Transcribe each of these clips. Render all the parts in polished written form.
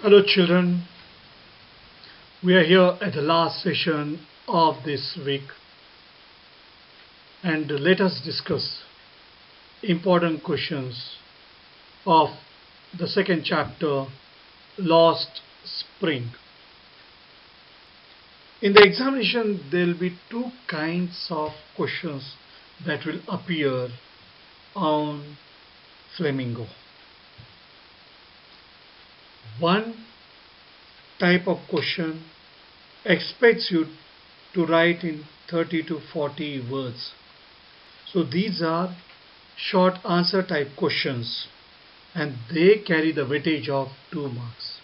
Hello children, we are here at the last session of this week and let us discuss important questions of the second chapter, Lost Spring. In the examination there will be two kinds of questions that will appear on Flamingo. One type of question expects you to write in 30 to 40 words. So these are short answer type questions and they carry the weightage of 2 marks.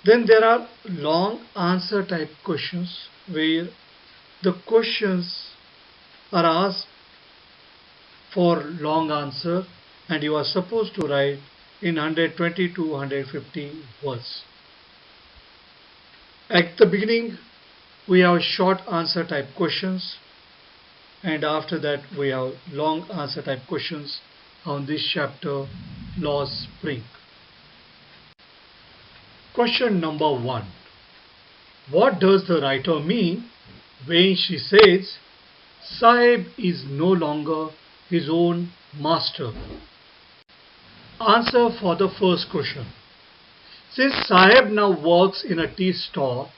Then there are long answer type questions where the questions are asked for long answer and you are supposed to write in 120 to 150 words. At the beginning we have short answer type questions and after that we have long answer type questions on this chapter, Lost Spring. Question number 1. What does the writer mean when she says Sahib is no longer his own master? Answer for the first question. Since Sahib now works in a tea stall,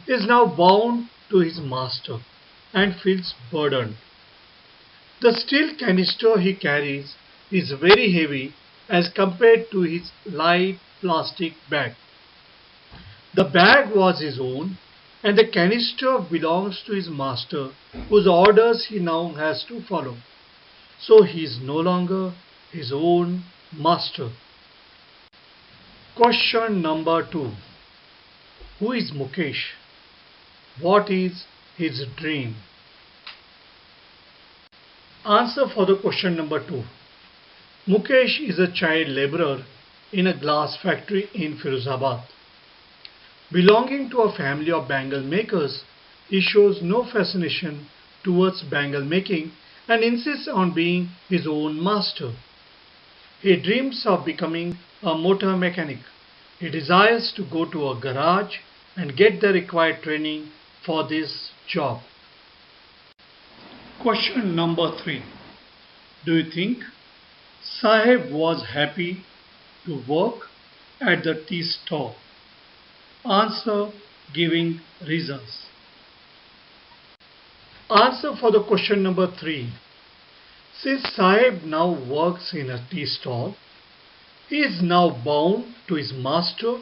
he is now bound to his master and feels burdened. The steel canister he carries is very heavy as compared to his light plastic bag. The bag was his own and the canister belongs to his master whose orders he now has to follow. So he is no longer his own master. Question number 2. Who is Mukesh? What is his dream? Answer for the question number 2. Mukesh is a child laborer in a glass factory in Firozabad. Belonging to a family of bangle makers, he shows no fascination towards bangle making and insists on being his own master. He dreams of becoming a motor mechanic. He desires to go to a garage and get the required training for this job. Question number 3. Do you think Sahib was happy to work at the tea stall? Answer giving reasons. Answer for the question number 3. Since Sahib now works in a tea stall, he is now bound to his master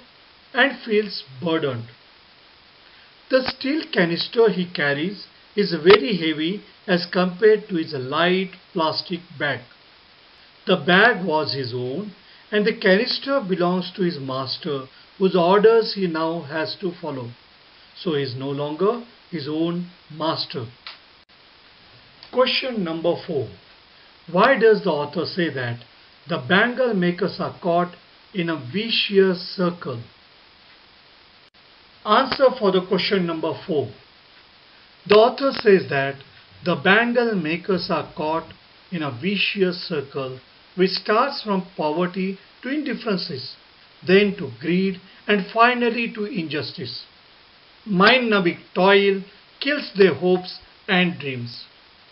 and feels burdened. The steel canister he carries is very heavy as compared to his light plastic bag. The bag was his own and the canister belongs to his master whose orders he now has to follow. So he is no longer his own master. Question number 4. Why does the author say that the bangle makers are caught in a vicious circle? Answer for the question number 4. The author says that the bangle makers are caught in a vicious circle which starts from poverty to indifferences, then to greed and finally to injustice. Mind-numbing toil kills their hopes and dreams.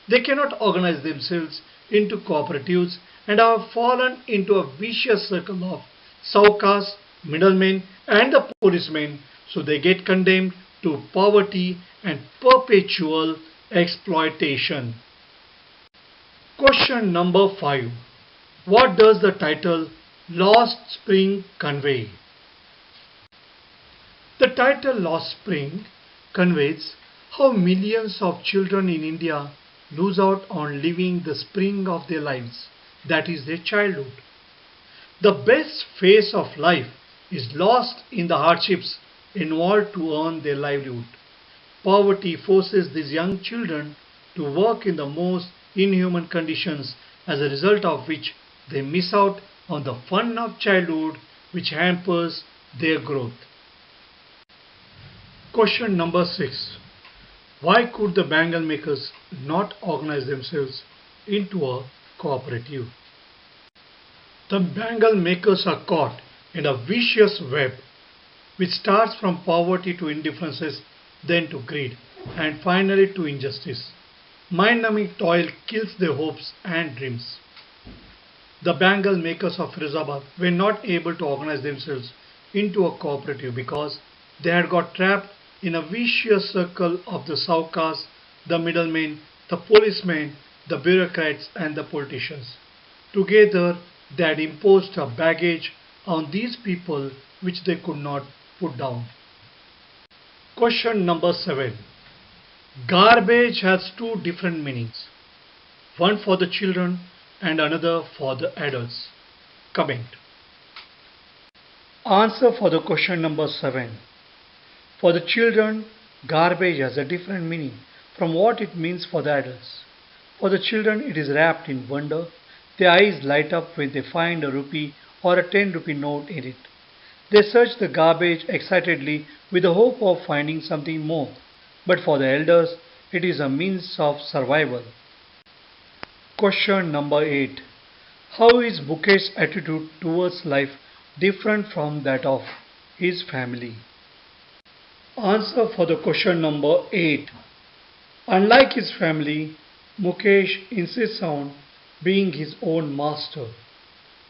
They cannot organize themselves into cooperatives and have fallen into a vicious circle of saukars, middlemen and the policemen, so they get condemned to poverty and perpetual exploitation. Question number 5. What does the title Lost Spring convey? The title Lost Spring conveys how millions of children in India lose out on living the spring of their lives, that is their childhood. The best phase of life is lost in the hardships involved to earn their livelihood. Poverty forces these young children to work in the most inhuman conditions, as a result of which they miss out on the fun of childhood, which hampers their growth. Question number 6. Why could the bangle makers not organize themselves into a cooperative? The bangle makers are caught in a vicious web which starts from poverty to indifferences, then to greed, and finally to injustice. Mind-numbing toil kills their hopes and dreams. The bangle makers of Firozabad were not able to organize themselves into a cooperative because they had got trapped in a vicious circle of the saukars, the middlemen, the policemen, the bureaucrats, and the politicians. Together, they had imposed a baggage on these people which they could not put down. Question number 7. Garbage has two different meanings, one for the children and another for the adults. Comment. Answer for the question number 7. For the children, garbage has a different meaning from what it means for the adults. For the children, it is wrapped in wonder. Their eyes light up when they find a rupee or a 10 rupee note in it. They search the garbage excitedly with the hope of finding something more. But for the elders, it is a means of survival. Question number 8. How is Mukesh's attitude towards life different from that of his family? Answer for the question number 8. Unlike his family, Mukesh insists on being his own master.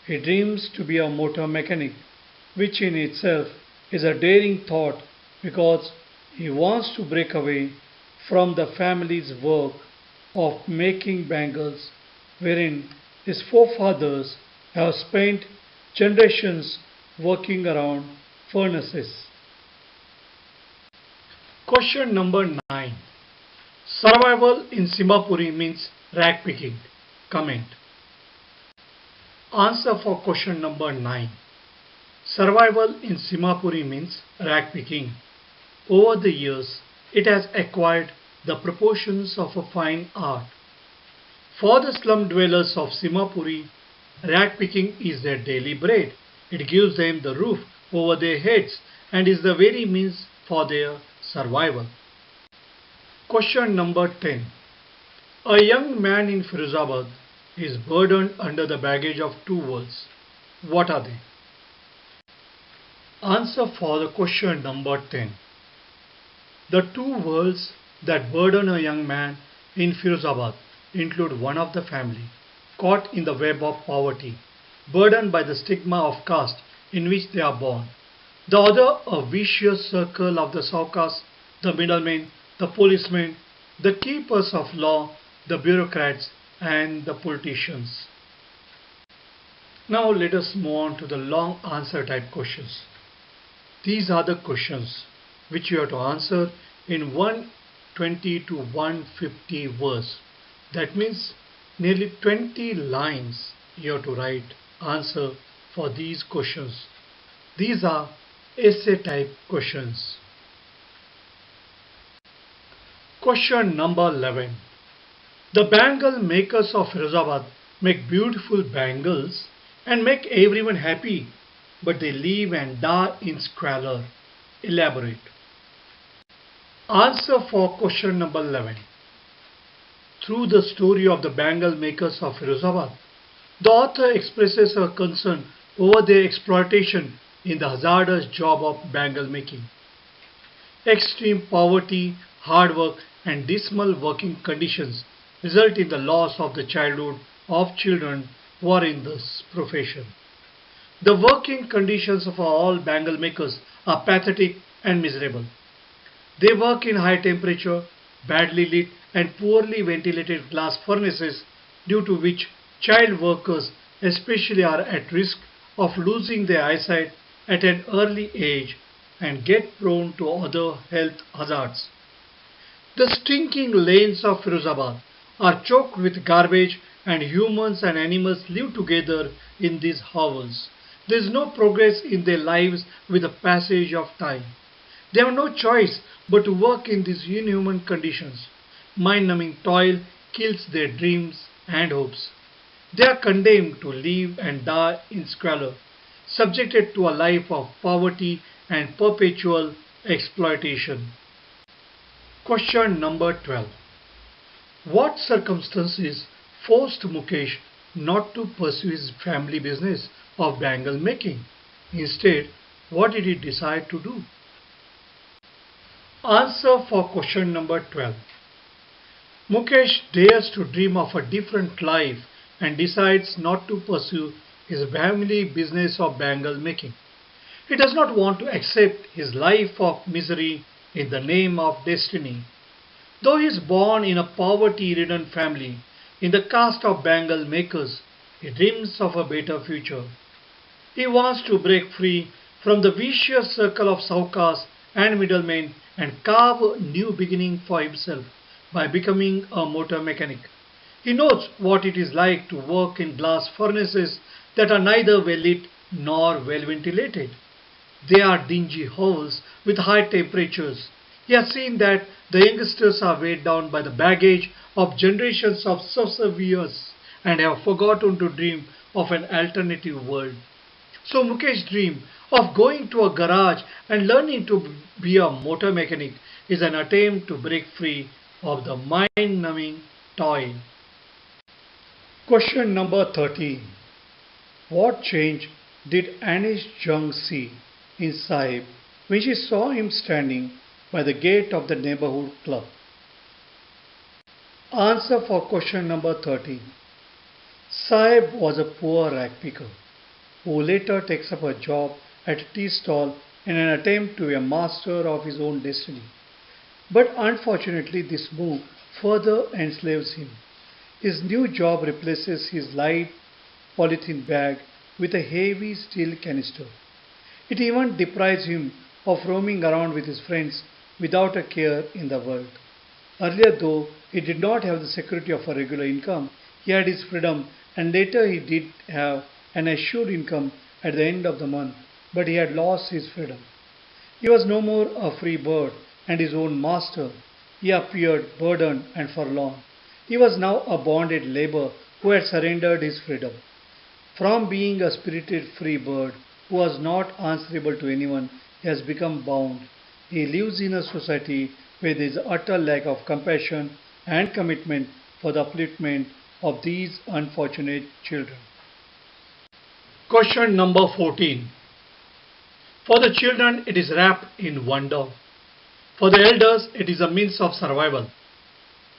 He dreams to be a motor mechanic, which in itself is a daring thought because he wants to break away from the family's work of making bangles, wherein his forefathers have spent generations working around furnaces. Question number 9. Survival in Simhapuri means rag picking. Comment. Answer for question number 9. Survival in Simhapuri means rag picking. Over the years, it has acquired the proportions of a fine art. For the slum dwellers of Simhapuri, rag picking is their daily bread. It gives them the roof over their heads and is the very means for their survival. Question number 10. A young man in Firozabad is burdened under the baggage of two worlds. What are they? Answer for the question number 10. The two worlds that burden a young man in Firozabad include one of the family, caught in the web of poverty, burdened by the stigma of caste in which they are born. The other, a vicious circle of the saukars, the middlemen, the policemen, the keepers of law, the bureaucrats, and the politicians. Now let us move on to the long answer type questions. These are the questions which you have to answer in 120 to 150 words. That means nearly 20 lines you have to write answer for these questions. These are essay type questions. Question number 11. The bangle makers of Firozabad make beautiful bangles and make everyone happy, but they live and die in squalor. Elaborate. Answer for question number 11. Through the story of the bangle makers of Firozabad, the author expresses her concern over their exploitation in the hazardous job of bangle making. Extreme poverty, hard work, and dismal working conditions result in the loss of the childhood of children who are in this profession. The working conditions of all bangle makers are pathetic and miserable. They work in high temperature, badly lit and poorly ventilated glass furnaces, due to which child workers especially are at risk of losing their eyesight at an early age and get prone to other health hazards. The stinking lanes of Firozabad are choked with garbage and humans and animals live together in these hovels. There is no progress in their lives with the passage of time. They have no choice but to work in these inhuman conditions. Mind-numbing toil kills their dreams and hopes. They are condemned to live and die in squalor, subjected to a life of poverty and perpetual exploitation. Question number 12. What circumstances forced Mukesh not to pursue his family business of bangle making? Instead, what did he decide to do? Answer for question number 12. Mukesh dares to dream of a different life and decides not to pursue his family business of bangle making. He does not want to accept his life of misery in the name of destiny. Though he is born in a poverty-ridden family in the caste of bangle makers, he dreams of a better future. He wants to break free from the vicious circle of sahukas and middlemen and carve a new beginning for himself by becoming a motor mechanic. He knows what it is like to work in glass furnaces that are neither well lit nor well ventilated. They are dingy holes with high temperatures. He has seen that the youngsters are weighed down by the baggage of generations of survivors and have forgotten to dream of an alternative world. So Mukesh's dream of going to a garage and learning to be a motor mechanic is an attempt to break free of the mind-numbing toil. Question number 13. What change did Anish Jung see in Sahib when she saw him standing by the gate of the neighborhood club? Answer for question number 13. Sahib was a poor rag picker who later takes up a job at a tea stall in an attempt to be a master of his own destiny. But unfortunately, this move further enslaves him. His new job replaces his light polythene bag with a heavy steel canister. It even deprives him of roaming around with his friends without a care in the world. Earlier, though he did not have the security of a regular income, he had his freedom, and later he did have an assured income at the end of the month, but he had lost his freedom. He was no more a free bird and his own master. He appeared burdened and forlorn. He was now a bonded labor who had surrendered his freedom. From being a spirited free bird who was not answerable to anyone, he has become bound. He lives in a society where there is utter lack of compassion and commitment for the upliftment of these unfortunate children. Question number 14. For the children, it is wrapped in wonder. For the elders, it is a means of survival.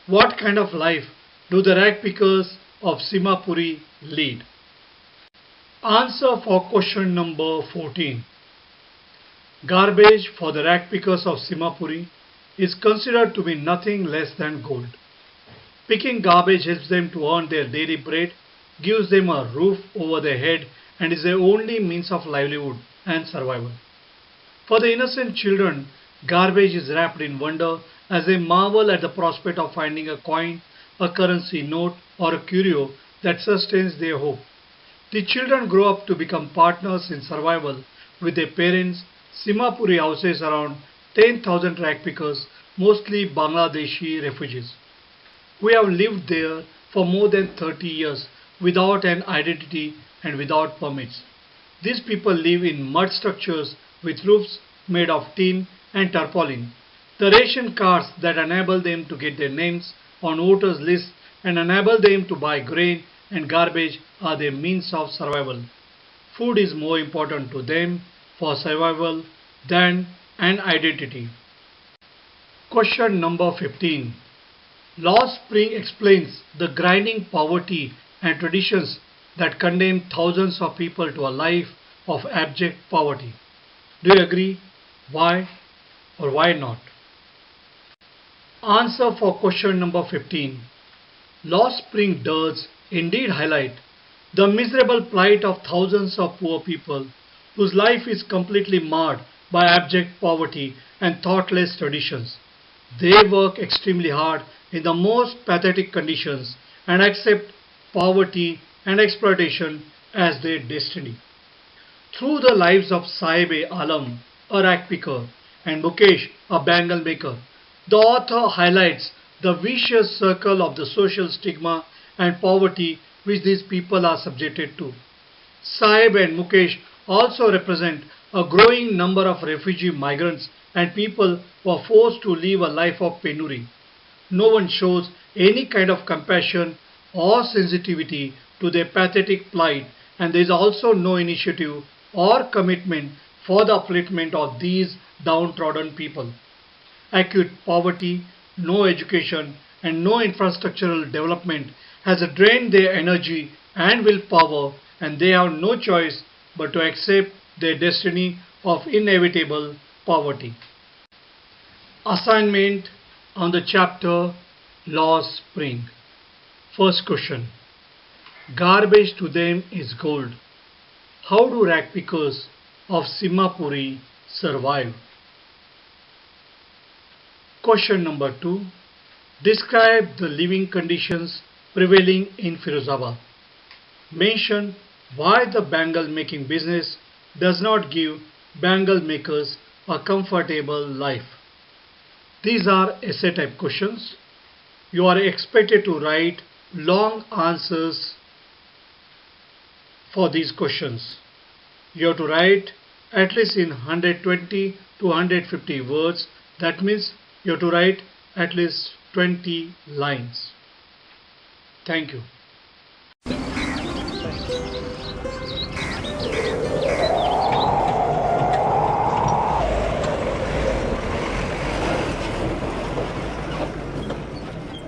What kind of life do the rag pickers of Simapuri lead? Answer for question number 14. Garbage for the rag pickers of Simapuri is considered to be nothing less than gold. Picking garbage helps them to earn their daily bread, gives them a roof over their head, and is their only means of livelihood and survival. For the innocent children, garbage is wrapped in wonder as they marvel at the prospect of finding a coin, a currency note, or a curio that sustains their hope. The children grow up to become partners in survival with their parents. Simapuri houses around 10,000 rag pickers, mostly Bangladeshi refugees. We have lived there for more than 30 years without an identity and without permits. These people live in mud structures with roofs made of tin and tarpaulin. The ration cards that enable them to get their names on voters' lists and enable them to buy grain and garbage are their means of survival. Food is more important to them for survival than an identity. Question number 15. Law Spring explains the grinding poverty and traditions that condemn thousands of people to a life of abject poverty. Do you agree? Why or why not? Answer for question number 15. Law Spring does indeed highlight the miserable plight of thousands of poor people whose life is completely marred by abject poverty and thoughtless traditions. They work extremely hard in the most pathetic conditions and accept poverty and exploitation as their destiny. Through the lives of Sahib Alam, a rag picker, and Mukesh, a bangle maker, the author highlights the vicious circle of the social stigma and poverty which these people are subjected to. Sahib and Mukesh also represent a growing number of refugee migrants and people who are forced to live a life of penury. No one shows any kind of compassion or sensitivity to their pathetic plight, and there is also no initiative or commitment for the upliftment of these downtrodden people. Acute poverty, no education, and no infrastructural development has drained their energy and willpower, and they have no choice but to accept their destiny of inevitable poverty. Assignment on the chapter Law Spring. First question. Garbage to them is gold. How do rag pickers of Simhapuri survive? Question number 2. Describe the living conditions prevailing in Firozabad. Mention why the bangle making business does not give bangle makers a comfortable life. These are essay type questions. You are expected to write long answers for these questions. You have to write at least in 120 to 150 words. That means you have to write at least 20 lines. Thank you.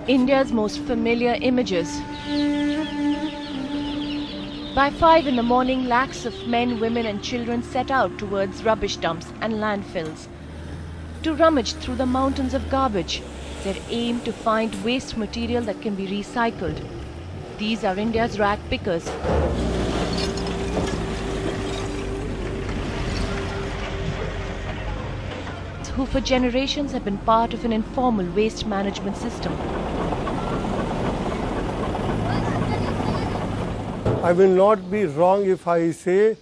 India's most familiar images. By 5 in the morning, lakhs of men, women and children set out towards rubbish dumps and landfills to rummage through the mountains of garbage, their aim to find waste material that can be recycled. These are India's rag pickers. Who for generations have been part of an informal waste management system. I will not be wrong if I say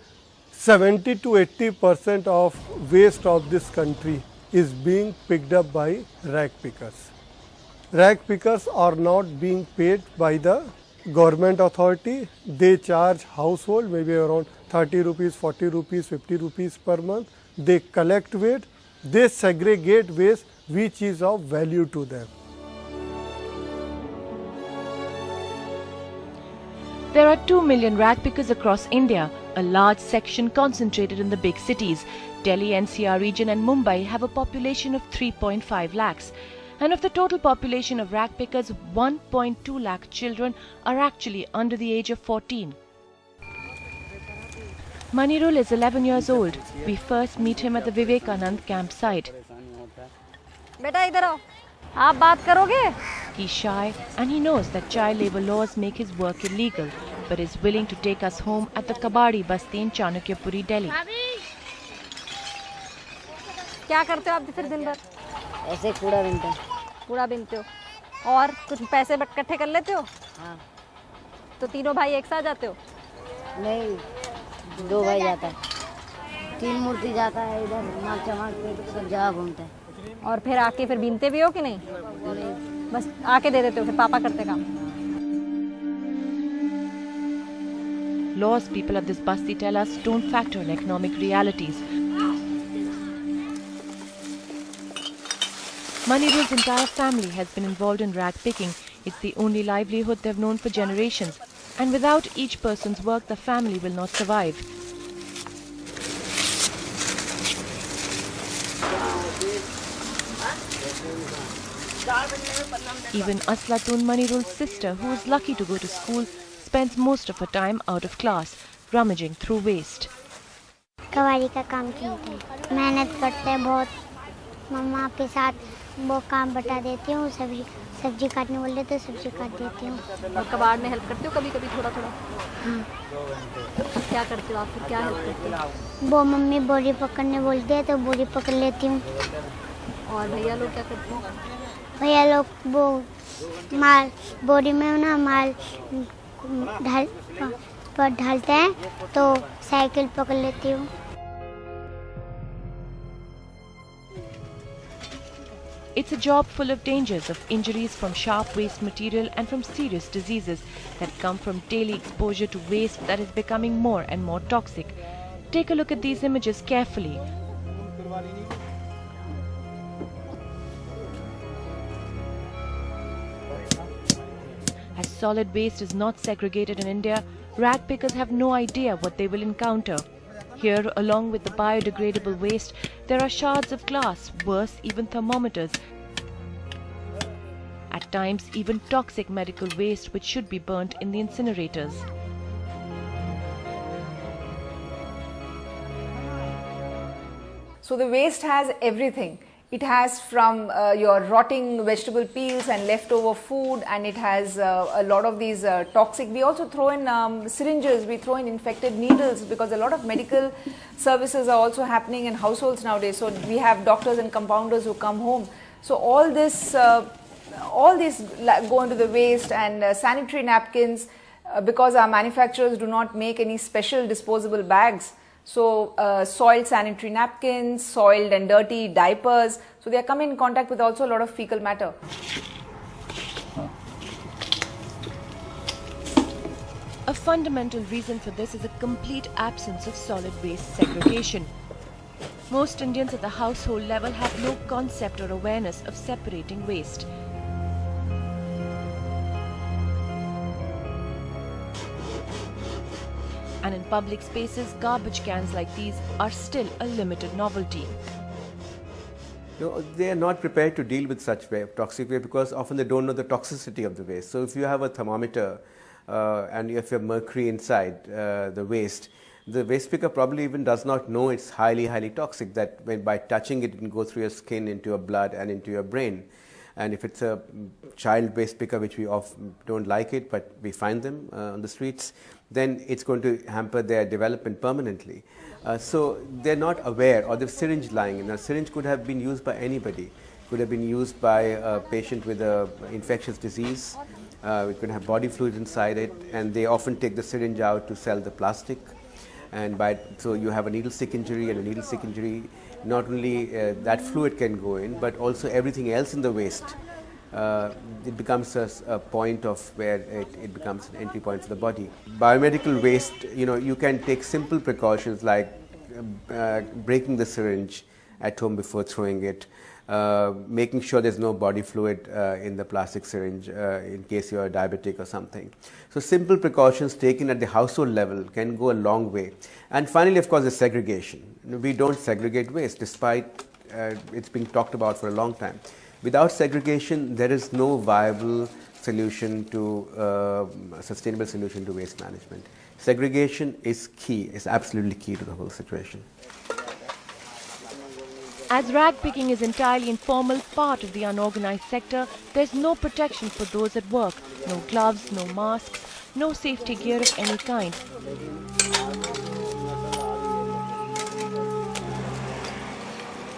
70 to 80% of waste of this country is being picked up by rag pickers. Rag pickers are not being paid by the government authority. They charge household maybe around 30 rupees, 40 rupees, 50 rupees per month. They collect waste. They segregate waste which is of value to them. There are 2 million rag pickers across India, a large section concentrated in the big cities. Delhi NCR region and Mumbai have a population of 3.5 lakhs. And of the total population of rag pickers, 1.2 lakh children are actually under the age of 14. Manirul is 11 years old. We first meet him at the Vivekanand campsite. बेटा इधर आओ, आप बात करोगे? He's shy and he knows that child labor laws make his work illegal, but is willing to take us home at the Kabadi Basti in Chanukyapuri, Delhi. क्या करते हो आप फिर दिन भर? ऐसे कूड़ा बीनते हैं। कूड़ा बीनते हो और कुछ पैसे इकट्ठे कर लेते हो? हाँ। तो तीनों भाई एक साथ जाते हो? नहीं, 2 भाई जाता है, 3 मूर्ति जाता है, इधर मार्च पे सब जगह घूमता है। और फिर आके फिर बीनते भी हो कि नहीं? नहीं। बस आके दे देते हो, फिर पापा करते काम। Laws people at this basti tell us don't factor in economic realities. Manirul's entire family has been involved in rag picking. It's the only livelihood they've known for generations. And without each person's work, the family will not survive. Even Aslatun, Manirul's sister, who is lucky to go to school, spends most of her time out of class, rummaging through waste. कबाड़ी का काम करते हैं, मेहनत करते हैं बहुत। मम्मा के साथ वो काम बता देती हूँ, सब्जी काटने बोलते तो सब्जी काट देती हूँ। और कबाड़ में हेल्प करते हो कभी-कभी थोड़ा-थोड़ा? हाँ। क्या करते हो आप फिर, क्या हेल्प करते हो? वो मम्मी बोरी पकड़ने बोलते हैं तो बोरी पकड़ लेती हूँ। और भैया लोग क्या करते हैं? भैया लोग वो माल बोरी में ना माल ढालते हैं तो साइकिल पकड़ लेती हूँ। It's a job full of dangers, of injuries from sharp waste material and from serious diseases that come from daily exposure to waste that is becoming more and more toxic. Take a look at these images carefully. As solid waste is not segregated in India, rag pickers have no idea what they will encounter. Here, along with the biodegradable waste, there are shards of glass, worse, even thermometers. At times, even toxic medical waste which should be burnt in the incinerators. So the waste has everything. It has from your rotting vegetable peels and leftover food, and it has a lot of these toxic. We also throw in syringes, we throw in infected needles, because a lot of medical services are also happening in households nowadays. So we have doctors and compounders who come home. So all these go into the waste, and sanitary napkins, because our manufacturers do not make any special disposable bags. So soiled sanitary napkins, soiled and dirty diapers, so they are coming in contact with also a lot of fecal matter. A fundamental reason for this is a complete absence of solid waste segregation. Most Indians at the household level have no concept or awareness of separating waste. And in public spaces, garbage cans like these are still a limited novelty. No, they are not prepared to deal with such toxic waste, because often they don't know the toxicity of the waste. So if you have a thermometer and if you have mercury inside the waste picker probably even does not know it's highly toxic, that by touching it, it can go through your skin, into your blood and into your brain. And if it's a child waste picker, which we often don't like it, but we find them on the streets, then it's going to hamper their development permanently. So they're not aware, or the syringe lying in. A syringe could have been used by anybody. Could have been used by a patient with an infectious disease. It could have body fluids inside it, and they often take the syringe out to sell the plastic. And so you have a needle stick injury, and a needle stick injury, not only that fluid can go in, but also everything else in the waste. It becomes a point of where it becomes an entry point for the body. Biomedical waste, you can take simple precautions like breaking the syringe at home before throwing it, making sure there's no body fluid in the plastic syringe in case you're diabetic or something. So simple precautions taken at the household level can go a long way. And finally, of course, is segregation. We don't segregate waste, despite it's been talked about for a long time. Without segregation, there is no viable solution to sustainable solution to waste management. Segregation is key, is absolutely key to the whole situation. As rag picking is entirely informal, part of the unorganized sector, there's no protection for those at work. No gloves, no masks, no safety gear of any kind.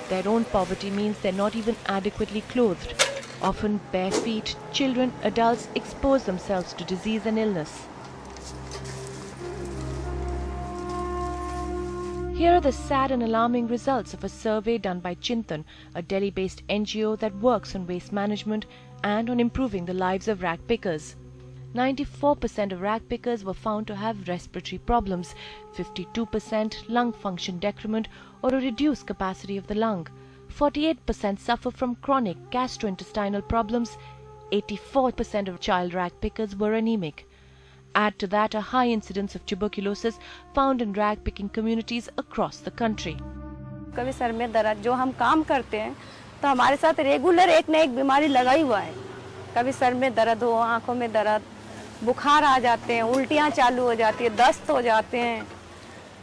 Their own poverty means they're not even adequately clothed. Often bare feet, children, adults expose themselves to disease and illness. Here are the sad and alarming results of a survey done by Chintan, a Delhi-based NGO that works on waste management and on improving the lives of rag pickers. 94% of rag pickers were found to have respiratory problems, 52% lung function decrement or a reduced capacity of the lung, 48% suffer from chronic gastrointestinal problems, 84% of child rag pickers were anemic. Add to that a high incidence of tuberculosis found in rag picking communities across the country. कभी sir में दर्द, जो हम काम करते हैं तो हमारे साथ रेगुलर एक न एक बीमारी लगा ही हुआ है. कभी सर में दर्द हो, आंखों में दर्द, बुखार आ जाते हैं, उल्टियां चालू हो जाती है, दस्त हो जाते हैं,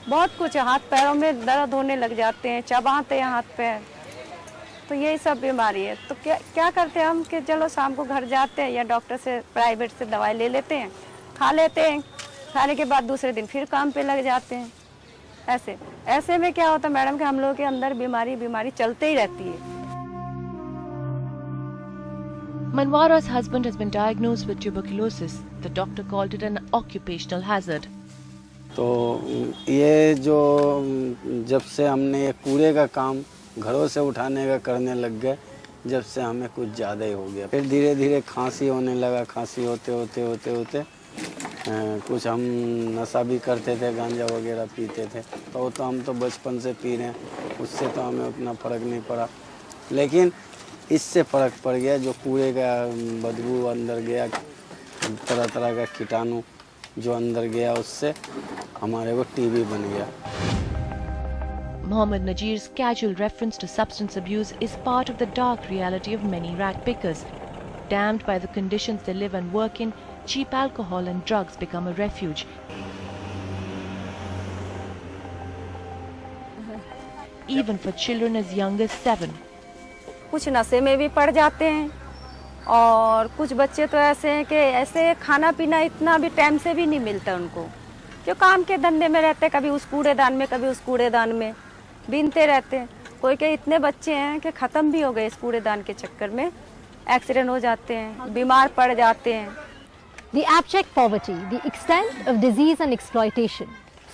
बहुत कुछ, हाथ पैरों में दर्द होने लग जाते हैं, चबाते हैं हाथ पैर. तो यही सब बीमारी है. तो क्या करते हैं हम कि चलो शाम को घर जाते हैं या डॉक्टर से प्राइवेट से दवाई ले लेते हैं, खा लेते हैं, खाने के बाद दूसरे दिन फिर काम पे लग जाते हैं. ऐसे में क्या होता है मैडम कि हम लोगों के अंदर बीमारी चलते ही रहती है. Manwara's husband has been diagnosed with tuberculosis. The doctor called it an occupational hazard. तो ये जो जब से हमने ये कूड़े का काम घरों से उठाने का करने लग गए, जब से हमें कुछ ज़्यादा ही हो गया. फिर धीरे धीरे खांसी होने लगा. खांसी होते कुछ हम नशा भी करते थे, गांजा वगैरह पीते थे. तो हम तो बचपन से पी रहे हैं, उससे तो हमें उतना फ़र्क नहीं पड़ा. लेकिन इससे फ़र्क पड़ गया, जो कूड़े का बदबू अंदर गया, तरह का कीटाणु जो अंदर गया, उससे हमारे को टीबी बन गया. Mohammad Najir's casual reference to substance abuse is part of the dark reality of many rag pickers. Damned by the conditions they live and work in, cheap alcohol and drugs become a refuge. Even for children as young as 7. कुछ नशे में भी पड़ जाते हैं और कुछ बच्चे तो ऐसे हैं कि ऐसे खाना पीना इतना भी टाइम से भी नहीं मिलता उनको, जो काम के धंधे में रहते, कभी उस कूड़ेदान में कभी उस कूड़ेदान में बीनते रहते हैं। कोई के इतने बच्चे हैं कि ख़त्म भी हो गए इस कूड़ेदान के चक्कर में, एक्सीडेंट हो जाते हैं, बीमार पड़ जाते हैं। The abject poverty, the extent of disease and exploitation,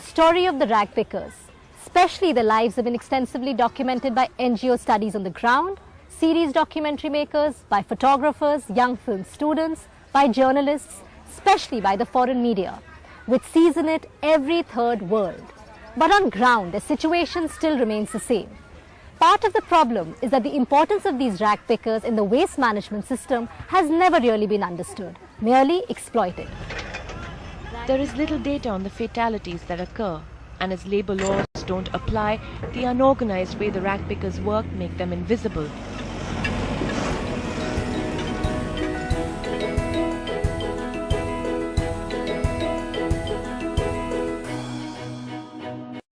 story of the rag pickers, especially the lives have been extensively documented by NGO studies on the ground, series documentary makers, by photographers, young film students, by journalists, especially by the foreign media, which season it every third world. But on ground, the situation still remains the same. Part of the problem is that the importance of these rag pickers in the waste management system has never really been understood, merely exploited. There is little data on the fatalities that occur, and as labour laws don't apply, the unorganized way the rag pickers work make them invisible.